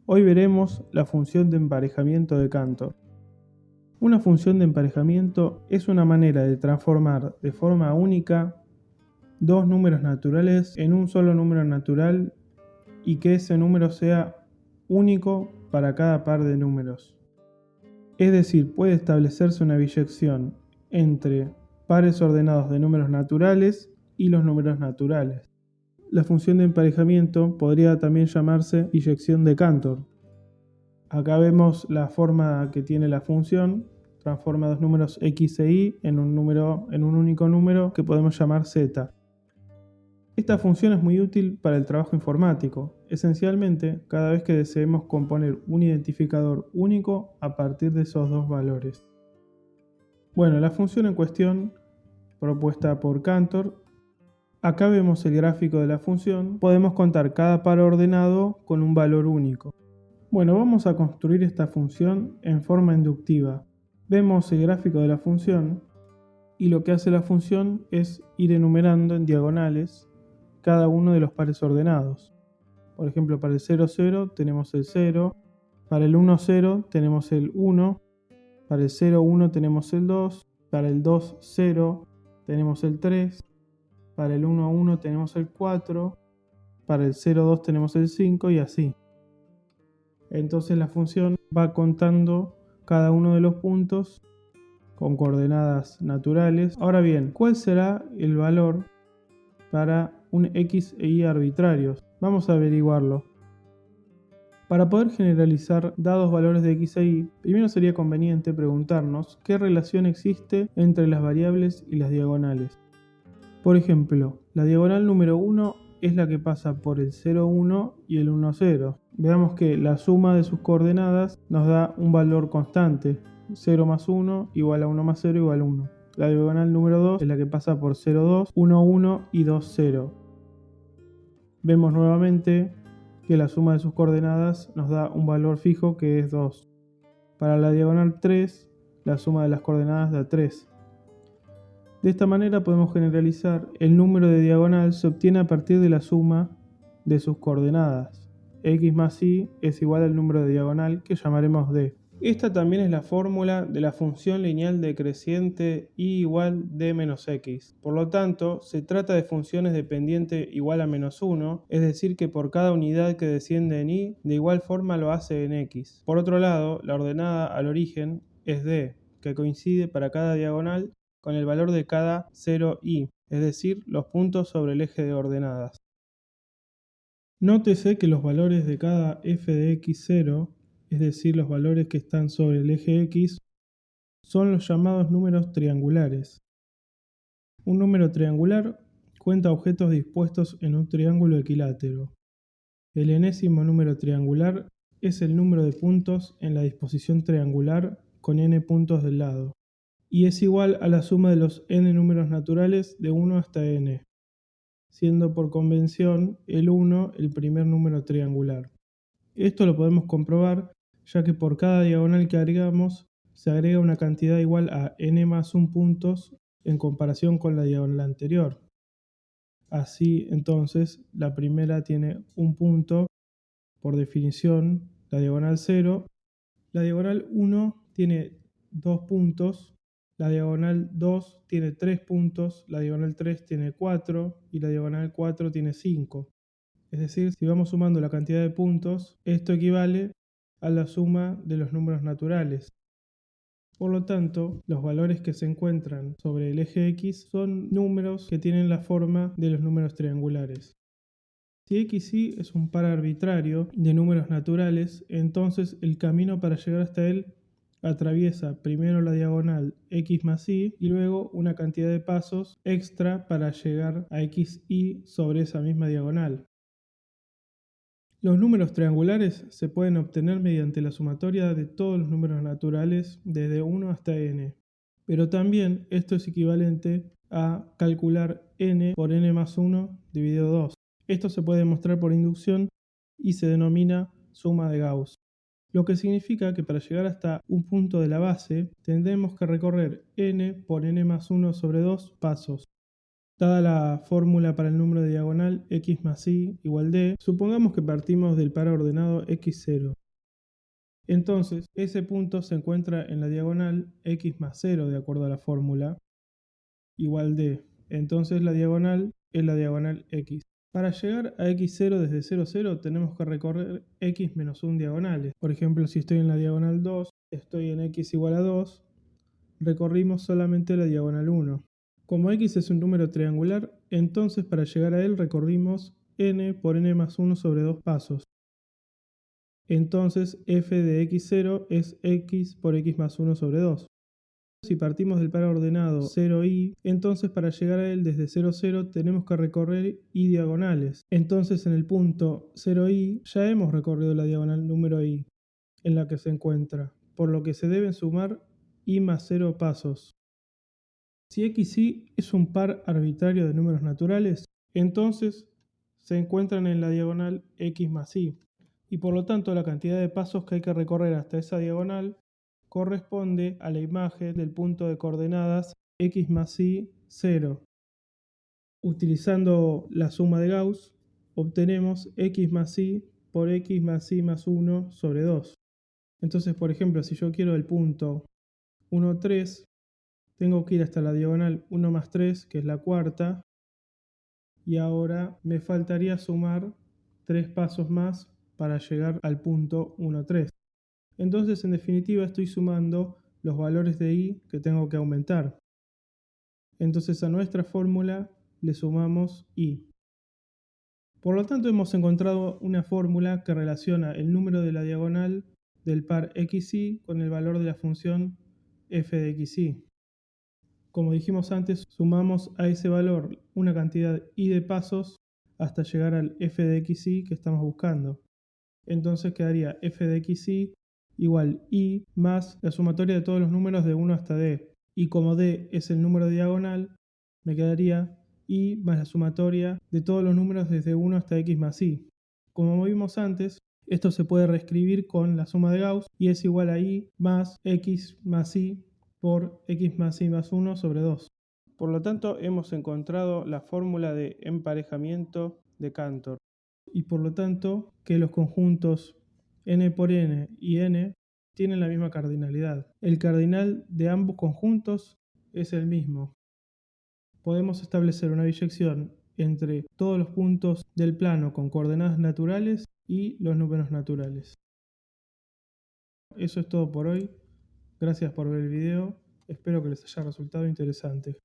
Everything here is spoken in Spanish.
Hoy veremos la función de emparejamiento de Cantor. Una función de emparejamiento es una manera de transformar de forma única dos números naturales en un solo número natural y que ese número sea único para cada par de números. Es decir, puede establecerse una biyección entre pares ordenados de números naturales y los números naturales. La función de emparejamiento podría también llamarse biyección de Cantor. Acá vemos la forma que tiene la función. Transforma dos números x e y en un único número que podemos llamar z. Esta función es muy útil para el trabajo informático, esencialmente cada vez que deseemos componer un identificador único a partir de esos dos valores. Bueno, la función en cuestión, propuesta por Cantor, acá vemos el gráfico de la función. Podemos contar cada par ordenado con un valor único. Bueno, vamos a construir esta función en forma inductiva. Vemos el gráfico de la función y lo que hace la función es ir enumerando en diagonales cada uno de los pares ordenados. Por ejemplo, para el 0, 0 tenemos el 0, para el 1, 0 tenemos el 1, para el 0, 1 tenemos el 2, para el 2, 0 tenemos el 3, para el 1, 1 tenemos el 4, para el 0, 2 tenemos el 5 y así. Entonces la función va contando cada uno de los puntos con coordenadas naturales. Ahora bien, ¿cuál será el valor para un x e y arbitrarios? Vamos a averiguarlo. Para poder generalizar dados valores de x e y, primero sería conveniente preguntarnos qué relación existe entre las variables y las diagonales. Por ejemplo, la diagonal número 1 es la que pasa por el 0, 1 y el 1, 0. Veamos que la suma de sus coordenadas nos da un valor constante. 0 más 1 igual a 1 más 0 igual a 1. La diagonal número 2 es la que pasa por 0, 2, 1, 1 y 2, 0. Vemos nuevamente que la suma de sus coordenadas nos da un valor fijo que es 2. Para la diagonal 3, la suma de las coordenadas da 3. De esta manera podemos generalizar. El número de diagonal se obtiene a partir de la suma de sus coordenadas. X más y es igual al número de diagonal que llamaremos d. Esta también es la fórmula de la función lineal decreciente y igual d menos x. Por lo tanto, se trata de funciones dependiente igual a menos 1, es decir que por cada unidad que desciende en y, de igual forma lo hace en x. Por otro lado, la ordenada al origen es d, que coincide para cada diagonal con el valor de cada 0i, es decir, los puntos sobre el eje de ordenadas. Nótese que los valores de cada f de x0, es decir, los valores que están sobre el eje x, son los llamados números triangulares. Un número triangular cuenta objetos dispuestos en un triángulo equilátero. El enésimo número triangular es el número de puntos en la disposición triangular con n puntos del lado, y es igual a la suma de los n números naturales de 1 hasta n, siendo por convención el 1 el primer número triangular. Esto lo podemos comprobar ya que por cada diagonal que agregamos se agrega una cantidad igual a n más 1 puntos en comparación con la diagonal anterior. Así entonces la primera tiene un punto, por definición la diagonal 0, la diagonal 1 tiene 2 puntos, la diagonal 2 tiene 3 puntos, la diagonal 3 tiene 4 y la diagonal 4 tiene 5. Es decir, si vamos sumando la cantidad de puntos, esto equivale a la suma de los números naturales. Por lo tanto, los valores que se encuentran sobre el eje x son números que tienen la forma de los números triangulares. Si x y es un par arbitrario de números naturales, entonces el camino para llegar hasta él atraviesa primero la diagonal x más y luego una cantidad de pasos extra para llegar a x y sobre esa misma diagonal. Los números triangulares se pueden obtener mediante la sumatoria de todos los números naturales desde 1 hasta n, pero también esto es equivalente a calcular n por n más 1 dividido 2. Esto se puede demostrar por inducción y se denomina suma de Gauss, lo que significa que para llegar hasta un punto de la base tendremos que recorrer n por n más 1 sobre 2 pasos. Dada la fórmula para el número de diagonal x más y igual d, supongamos que partimos del par ordenado x0. Entonces, ese punto se encuentra en la diagonal x más 0 de acuerdo a la fórmula, igual d. Entonces la diagonal es la diagonal x. Para llegar a x0 desde 0, 0 tenemos que recorrer x menos 1 diagonales. Por ejemplo, si estoy en la diagonal 2, estoy en x igual a 2, recorrimos solamente la diagonal 1. Como x es un número triangular, entonces para llegar a él recorrimos n por n más 1 sobre 2 pasos. Entonces f de x0 es x por x más 1 sobre 2. Si partimos del par ordenado 0i, entonces para llegar a él desde 0, 0 tenemos que recorrer y diagonales. Entonces en el punto 0i ya hemos recorrido la diagonal número i en la que se encuentra, por lo que se deben sumar i más 0 pasos. Si x y es un par arbitrario de números naturales, entonces se encuentran en la diagonal x más y, y por lo tanto la cantidad de pasos que hay que recorrer hasta esa diagonal corresponde a la imagen del punto de coordenadas x más y 0. Utilizando la suma de Gauss, obtenemos x más y por x más y más 1 sobre 2. Entonces, por ejemplo, si yo quiero el punto 1, 3, tengo que ir hasta la diagonal 1 más 3, que es la cuarta, y ahora me faltaría sumar 3 pasos más para llegar al punto 1, 3. Entonces, en definitiva, estoy sumando los valores de i que tengo que aumentar. Entonces, a nuestra fórmula le sumamos i. Por lo tanto, hemos encontrado una fórmula que relaciona el número de la diagonal del par xy con el valor de la función f de xy. Como dijimos antes, sumamos a ese valor una cantidad i de pasos hasta llegar al f de xy que estamos buscando. Entonces quedaría f de xy igual i más la sumatoria de todos los números de 1 hasta d. Y como d es el número diagonal, me quedaría i más la sumatoria de todos los números desde 1 hasta x más y. Como vimos antes, esto se puede reescribir con la suma de Gauss y es igual a i más x más y por x más y más 1 sobre 2. Por lo tanto, hemos encontrado la fórmula de emparejamiento de Cantor y por lo tanto que los conjuntos n por n y n tienen la misma cardinalidad. El cardinal de ambos conjuntos es el mismo. Podemos establecer una biyección entre todos los puntos del plano con coordenadas naturales y los números naturales. Eso es todo por hoy. Gracias por ver el video. Espero que les haya resultado interesante.